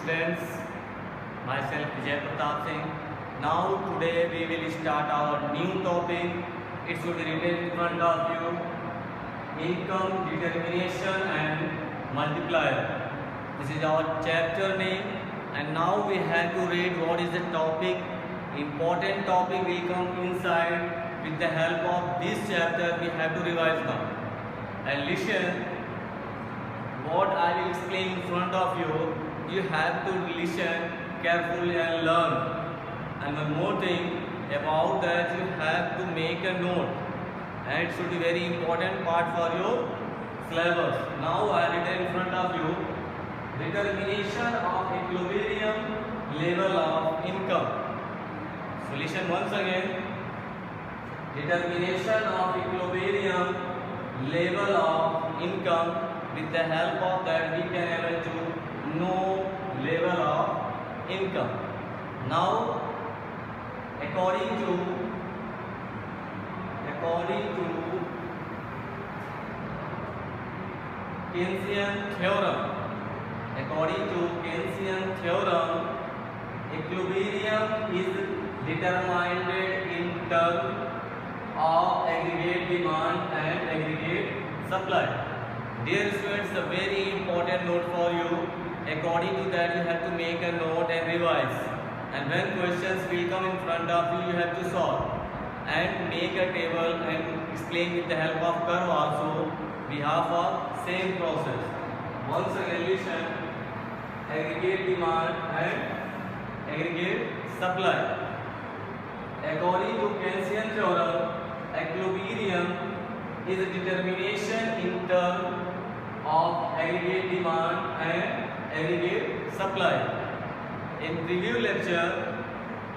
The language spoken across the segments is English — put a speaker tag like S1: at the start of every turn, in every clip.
S1: students, myself Vijay Pratap Singh. Now today we will start our new topic. It should be written in front of you. Income, determination and multiplier. This is our chapter name, and now we have to read what is the topic. Important topic will come inside. With the help of this chapter we have to revise now. And listen what I will explain in front of you. You have to listen carefully and learn. And one more thing about that, you have to make a note, and it should be very important part for your syllabus. Now I written in front of you determination of equilibrium level of income. So listen once again. Determination of equilibrium level of income. With the help of that we can able to know level of income. Now according to Keynesian theorem, equilibrium is determined in terms of aggregate demand and aggregate supply. Dear students, a very important note for you. According to that, you have to make a note and revise. And when questions will come in front of you, you have to solve and make a table and explain with the help of curve also. We have a same process. Once again, listen: aggregate demand and aggregate supply. According to Keynesian theorem, equilibrium is a determination in terms of aggregate demand and aggregate supply. In previous lecture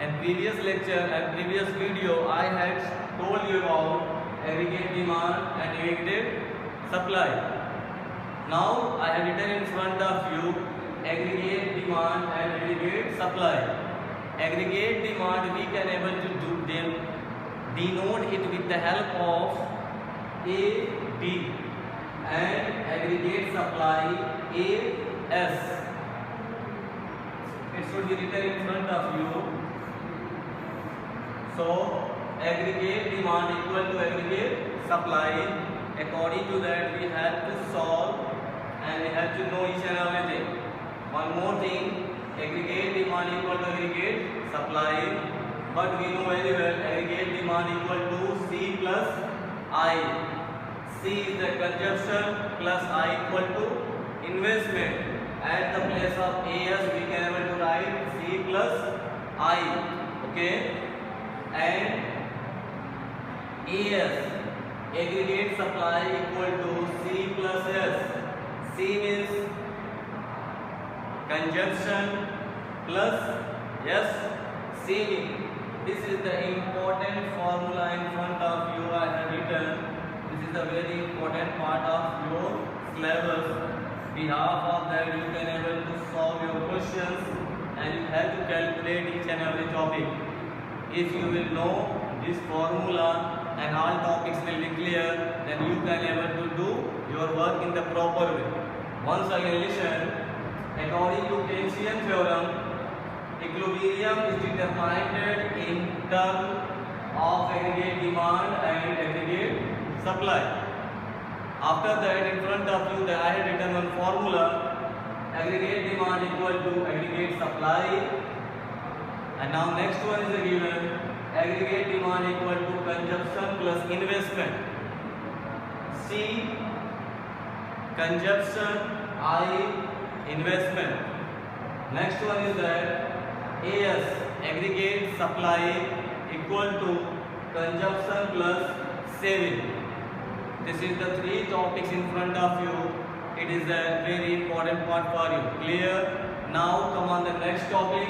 S1: and previous video, I had told you about aggregate demand and aggregate supply. Now I have written in front of you aggregate demand and aggregate supply. Aggregate demand we can able to denote it with the help of AD, and aggregate supply AS. It should be written in front of you. So aggregate demand equal to aggregate supply. According to that we have to solve and we have to know each and everything. One more thing, aggregate demand equal to aggregate supply, but we know very well aggregate demand equal to C plus I. C is the consumption plus I equal to investment. At the place of AS we can able to write C plus I. Okay, and AS aggregate supply equal to C plus S. C means consumption plus S saving. This is the important formula in front of you I have written. This is a very important part of your syllabus. Behalf of that you can able to solve your questions and you have to calculate each and every topic. If you will know this formula and all topics will be clear, then you can able to do your work in the proper way. Once again listen. According to Keynesian theorem, equilibrium is determined in terms of aggregate demand and aggregate supply. After that, in front of you, I have written one formula: aggregate demand equal to aggregate supply. And now next one is given: aggregate demand equal to consumption plus investment. C consumption, I investment. Next one is that AS aggregate supply equal to consumption plus saving. This is the three topics in front of you. It is a very important part for you. Clear? Now come on the next topic.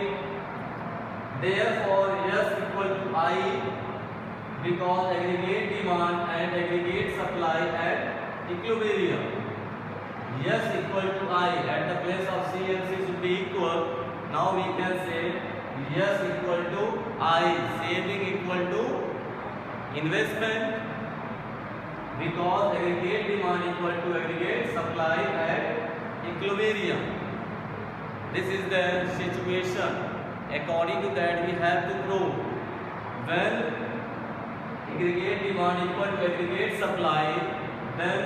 S1: Therefore S equal to I, because aggregate demand and aggregate supply at equilibrium. S equal to I, at the place of C and C should be equal. Now we can say S equal to I, saving equal to investment, because aggregate demand equal to aggregate supply at equilibrium. This is the situation. According to that, we have to prove when aggregate demand equal to aggregate supply, then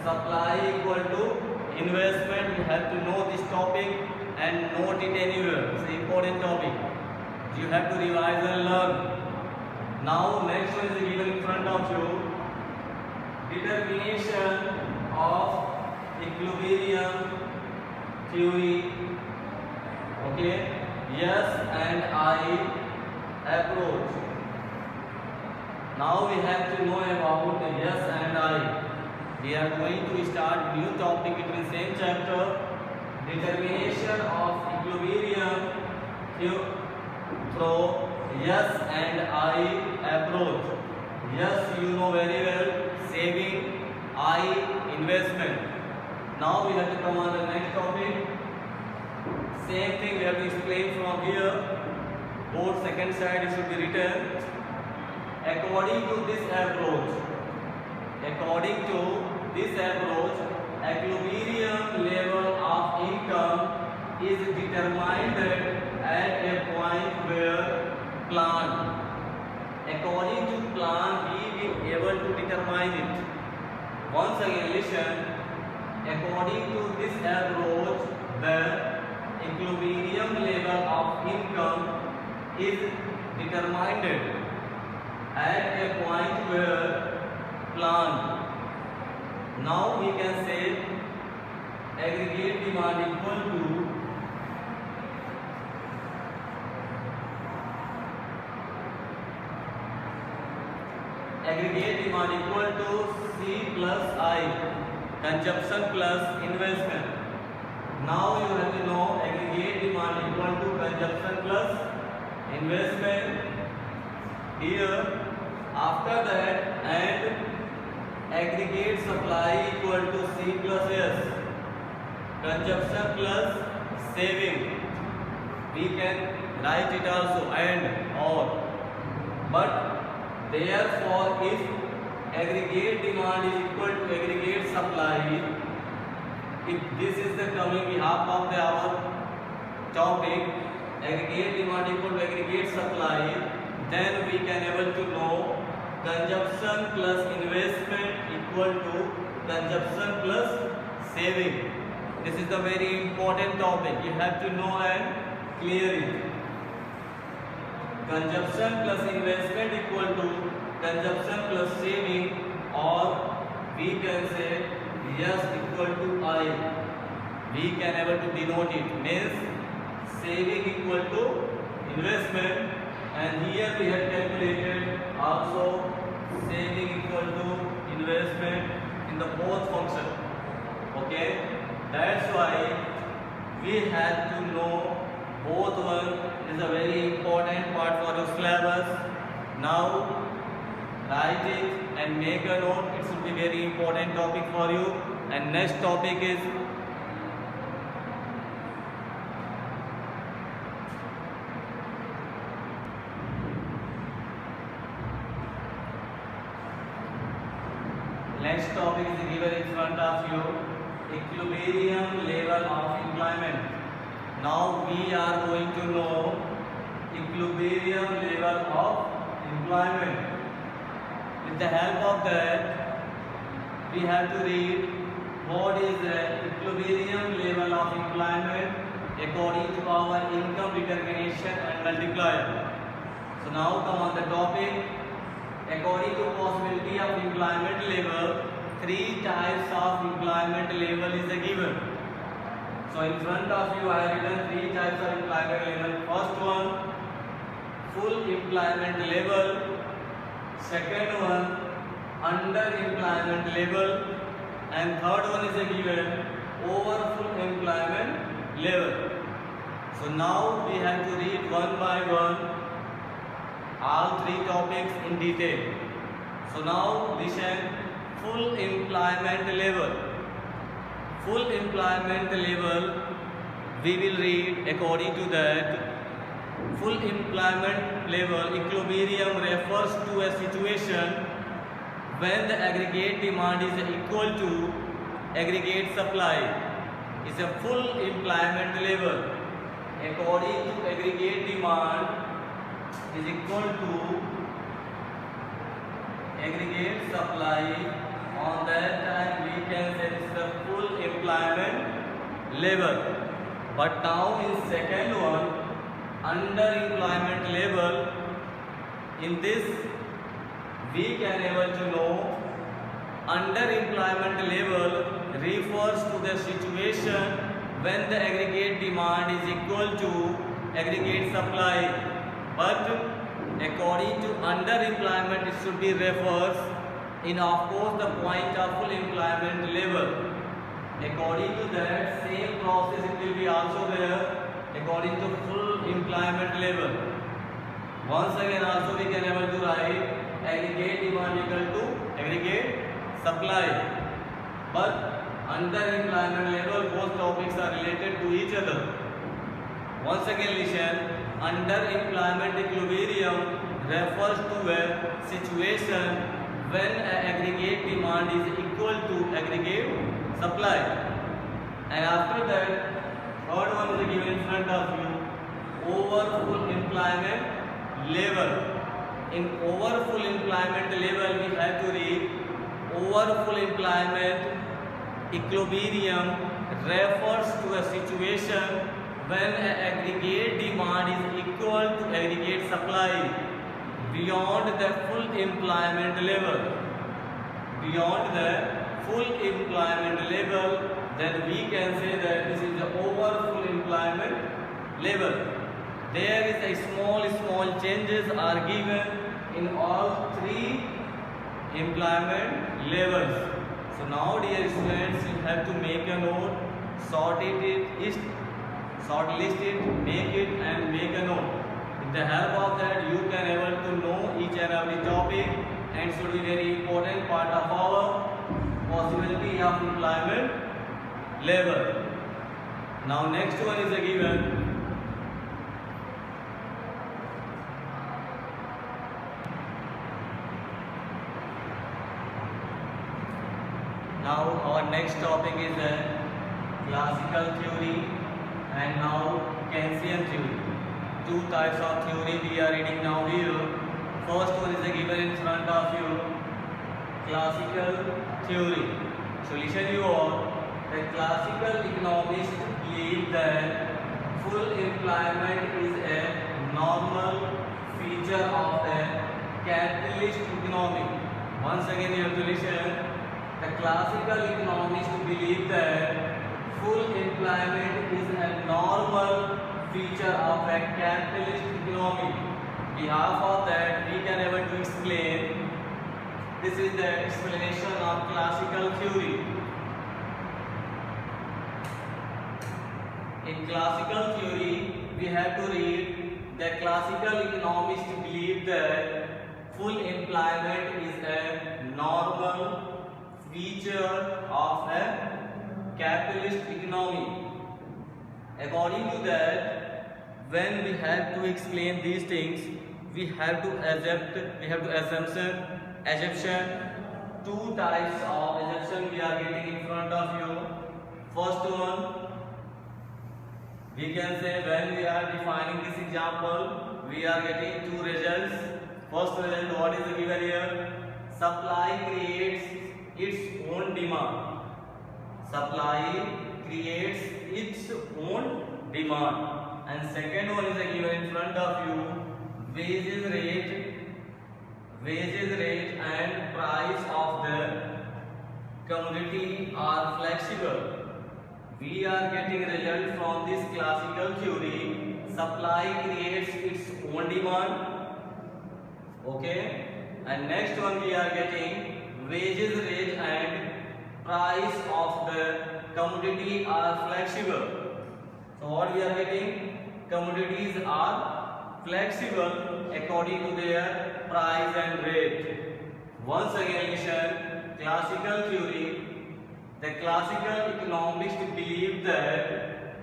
S1: supply equal to investment. You have to know this topic and note it anywhere. It's an important topic. You have to revise and learn. Now next one is given in front of you. Determination of equilibrium theory. Okay, yes and I approach. Now we have to know about the yes and I. We are going to start new topic between same chapter. Determination of equilibrium through yes and I approach. Yes, you know very well, saving. I, investment. Now we have to come on the next topic. Same thing we have to explain from here. Both second side it should be written. According to this approach, equilibrium level of income is determined at a point where plan. According to plan, we will be able to determine it. Once again, listen. According to this approach, the equilibrium level of income is determined at a point where planned. Now we can say aggregate demand equal to C plus I, consumption plus investment. Now you have to know aggregate demand equal to consumption plus investment. Here, after that, and aggregate supply equal to C plus S, consumption plus saving. We can write it also and or. But therefore, if aggregate demand is equal to aggregate supply, if this is the coming behalf of our topic, aggregate demand equal to aggregate supply, then we can able to know consumption plus investment equal to consumption plus saving. This is the very important topic. You have to know and clear it. Consumption plus investment equal to consumption plus saving, or we can say yes equal to I. We can able to denote it. Means saving equal to investment, and here we have calculated also saving equal to investment in the both function. Okay, that's why we have to know both. One is a very important part for your syllabus. Now write it and make a note. It should be very important topic for you. And next topic is given in front of you, equilibrium level of employment. Now we are going to know equilibrium level of employment. With the help of that, we have to read what is the equilibrium level of employment according to our income determination and multiplier. So now come on the topic. According to possibility of employment level, 3 types of employment level is given. So in front of you I have written 3 types of employment level. First one, full employment level. Second one, under employment level. And third one is given, over full employment level. So now we have to read one by one all 3 topics in detail. So now listen. Full employment level. Full employment level, we will read according to that. Full employment level equilibrium refers to a situation when the aggregate demand is equal to aggregate supply. It's a full employment level. according to aggregate demand is equal to aggregate supply. On that time we can say this is the full employment level. But now in second one, under employment level, in this we can able to know under employment level refers to the situation when the aggregate demand is equal to aggregate supply. But according to under employment, it should be refers in of course the point of full employment level. According to that same process it will be also there according to full employment level. Once again also we can able to write aggregate demand equal to aggregate supply. But under employment level both topics are related to each other. Once again listen, under employment equilibrium refers to a situation when aggregate demand is equal to aggregate supply. And after that third one is given in front of you, over full employment level. In over full employment level we have to read over full employment equilibrium refers to a situation when aggregate demand is equal to aggregate supply beyond the full employment level. Beyond the full employment level, then we can say that this is the over full employment level. There is a small changes are given in all three employment levels. So now dear students, you have to make a note, short list it, make it and make a note. With the help of that you can able to know each and every topic and should be very important part of our possibility of employment level. Now next one is a given. Now our next topic is a classical theory and now Keynesian theory. Two types of theory we are reading now here. First one is given in front of you, classical theory. So listen you all, the classical economists believe that full employment is a normal feature of a capitalist economy. Once again you have to listen. The classical economists believe that full employment is a normal feature of a capitalist economy. Behalf of that, we can able to explain. This is the explanation of classical theory. In classical theory, we have to read the classical economists believe that full employment is a normal feature of a capitalist economy. According to that, when we have to explain these things, we have to assumption two types of assumption we are getting in front of you. First one, we can say when we are defining this example, we are getting two results. First result, what is given here? Supply creates its own demand. Supply creates its own demand. And second one is given in front of you, wages rate and price of the commodity are flexible. We are getting result from this classical theory. Supply creates its own demand. Okay. And next one we are getting wages rate and price of the commodity are flexible. So what we are getting? Commodities are flexible according to their price and rate. Once again listen, classical theory. The classical economists believe that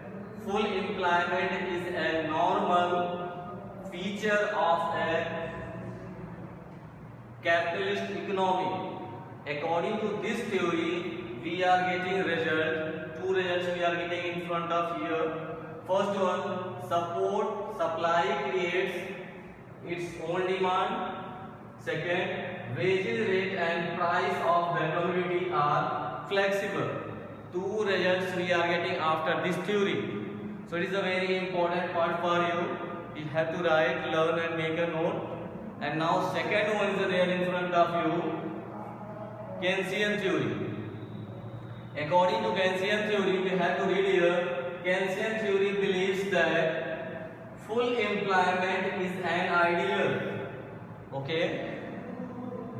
S1: full employment is a normal feature of a capitalist economy. According to this theory, we are getting two results we are getting in front of here. First one, supply creates its own demand. Second, wages rate and price of the commodity are flexible. Two results we are getting after this theory. So it is a very important part for you. You have to write, learn and make a note. And now second one is there in front of you, Keynesian theory. According to Keynesian theory, we have to read here. Keynesian theory believes that full employment is an ideal. Okay?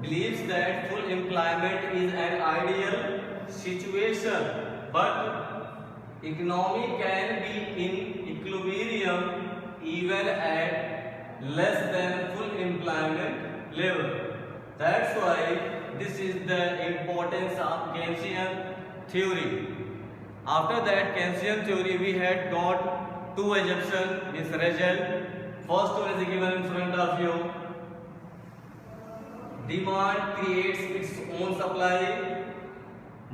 S1: Believes that full employment is an ideal situation, but economy can be in equilibrium even at less than full employment level. That's why this is the importance of Keynesian theory. After that Keynesian theory, we had got two assumptions, this result. First one is given in front of you. Demand creates its own supply.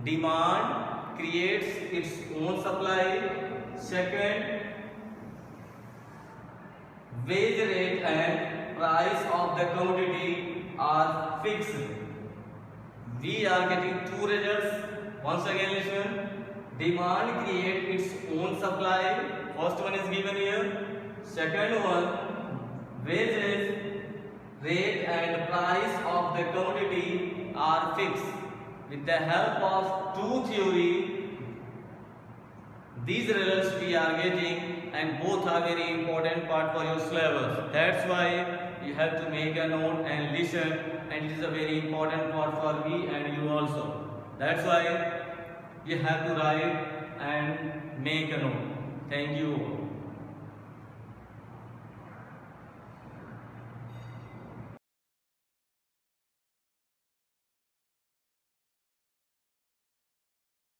S1: Demand creates its own supply. Second, wage rate and price of the commodity are fixed. We are getting two results. Once again listen. Demand creates its own supply. First one is given here. Second one, wages rate and price of the commodity are fixed. With the help of two theory, these results we are getting, and both are very important part for your syllabus. That's why you have to make a note and listen, and it is a very important part for me and you also. That's why you have to write and make a note. Thank you.